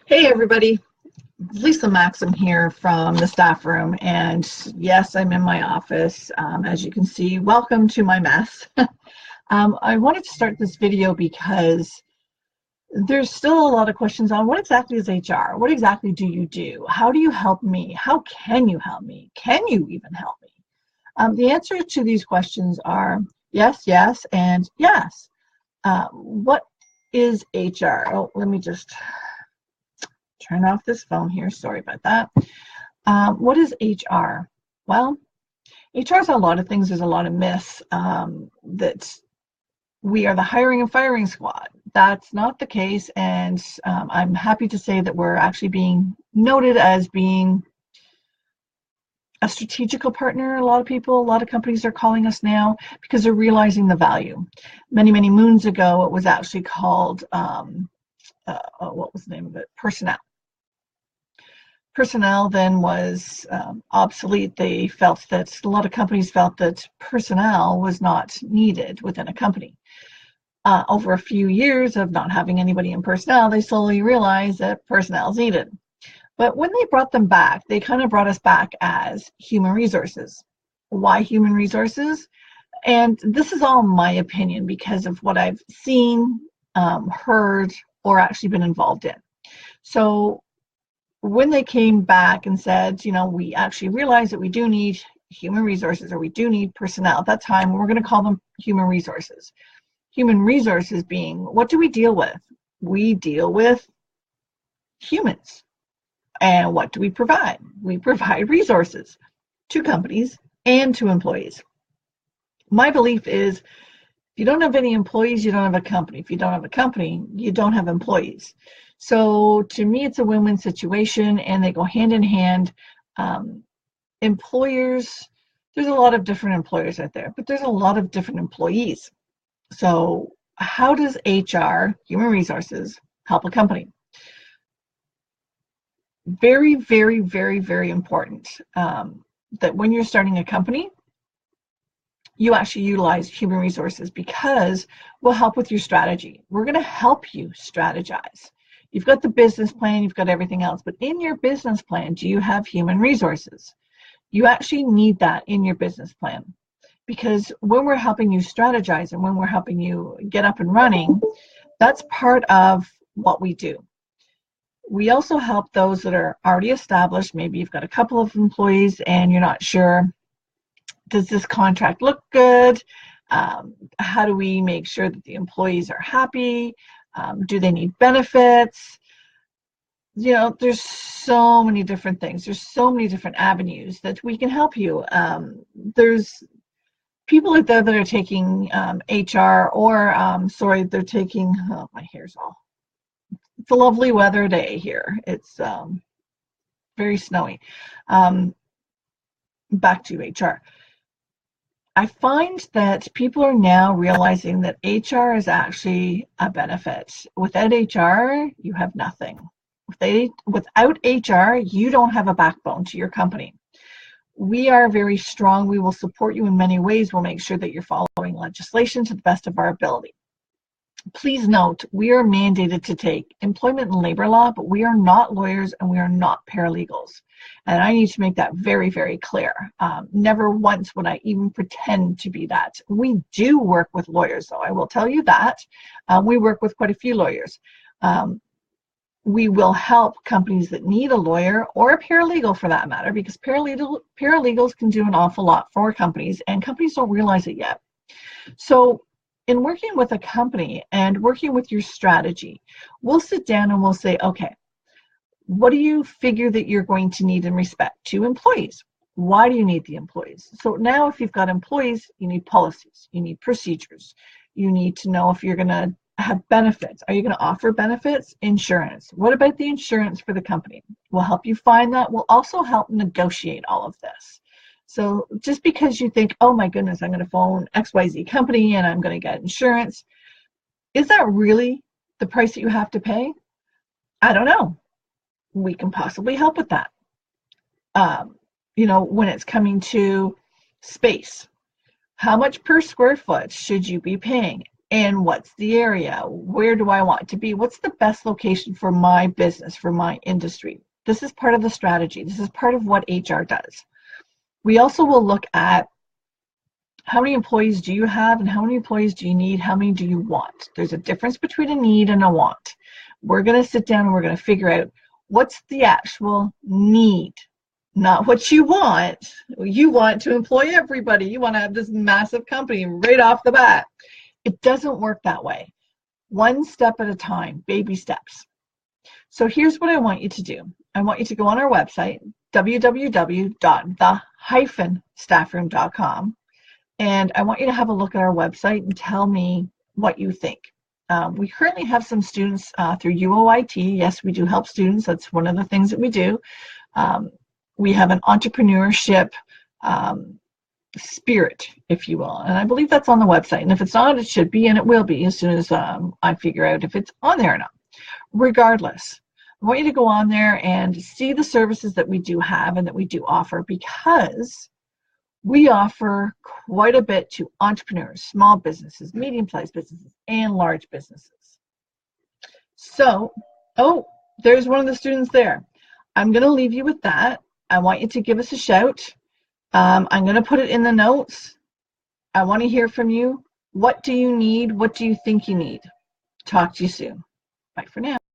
Hey everybody, Lisa Maxim here from the staff room, and yes, I'm in my office. As you can see, welcome to my mess. I wanted to start this video because there's still a lot of questions on what exactly is HR? What exactly do you do? How do you help me? How can you help me? Can you even help me? The answer to these questions are yes, yes, and yes. What is HR? Oh, let me just turn off this phone here. Sorry about that. What is HR? Well, HR is a lot of things. There's a lot of myths that we are the hiring and firing squad. That's not the case, and I'm happy to say that we're actually being noted as being a strategical partner. A lot of companies are calling us now because they're realizing the value. Many, many moons ago, it was actually called, what was the name of it? Personnel. Personnel then was obsolete. They felt that a lot of companies felt that personnel was not needed within a company. Over a few years of not having anybody in personnel, they slowly realized that personnel is needed. But when they brought them back, they kind of brought us back as human resources. Why human resources? And this is all my opinion because of what I've seen, heard, or actually been involved in. So when they came back and said, we actually realized that we do need human resources, or we do need personnel, at that time we're going to call them human resources. Human resources being, what do we deal with? We deal with humans. And what do we provide? We provide resources to companies and to employees. My belief is, if you don't have any employees, you don't have a company. If you don't have a company, you don't have employees. So to me, it's a win-win situation, and they go hand in hand. Employers, there's a lot of different employers out there, but there's a lot of different employees. So how does HR, human resources, help a company? Very, very, very, very important that when you're starting a company, you actually utilize human resources, because we'll help with your strategy. We're going to help you strategize. You've got the business plan, you've got everything else, but in your business plan, do you have human resources? You actually need that in your business plan, because when we're helping you strategize and when we're helping you get up and running, that's part of what we do. We also help those that are already established. Maybe you've got a couple of employees and you're not sure, does this contract look good? How do we make sure that the employees are happy? Do they need benefits? There's so many different things. There's so many different avenues that we can help you. There's people out there that are taking HR, or they're taking, oh, my hair's all, it's a lovely weather day here. It's very snowy. Back to HR. I find that people are now realizing that HR is actually a benefit. Without HR, you have nothing. Without HR, you don't have a backbone to your company. We are very strong. We will support you in many ways. We'll make sure that you're following legislation to the best of our ability. Please note, we are mandated to take employment and labor law, but we are not lawyers and we are not paralegals. And I need to make that very, very clear. Never once would I even pretend to be that. We do work with lawyers, though. I will tell you that. We work with quite a few lawyers. We will help companies that need a lawyer, or a paralegal for that matter, because paralegals can do an awful lot for companies, and companies don't realize it yet. So in working with a company and working with your strategy, we'll sit down and we'll say, okay, what do you figure that you're going to need in respect to employees? Why do you need the employees? So now if you've got employees, you need policies, you need procedures, you need to know if you're going to have benefits. Are you going to offer benefits? Insurance. What about the insurance for the company? We'll help you find that. We'll also help negotiate all of this. So just because you think, oh my goodness, I'm going to phone XYZ company and I'm going to get insurance, is that really the price that you have to pay? I don't know. We can possibly help with that. When it's coming to space, how much per square foot should you be paying? And what's the area? Where do I want to be? What's the best location for my business, for my industry? This is part of the strategy. This is part of what HR does. We also will look at how many employees do you have and how many employees do you need? How many do you want? There's a difference between a need and a want. We're going to sit down and we're going to figure out what's the actual need, not what you want. You want to employ everybody. You want to have this massive company right off the bat. It doesn't work that way. One step at a time, baby steps. So here's what I want you to do. I want you to go on our website, www.the-staffroom.com, and I want you to have a look at our website and tell me what you think. We currently have some students through UOIT. Yes, we do help students. That's one of the things that we do. We have an entrepreneurship spirit, if you will, and I believe that's on the website. And if it's not, it should be, and it will be as soon as I figure out if it's on there or not. Regardless, I want you to go on there and see the services that we do have and that we do offer, because we offer quite a bit to entrepreneurs, small businesses, medium-sized businesses, and large businesses. So, oh, there's one of the students there. I'm going to leave you with that. I want you to give us a shout. I'm going to put it in the notes. I want to hear from you. What do you need? What do you think you need? Talk to you soon. Bye for now.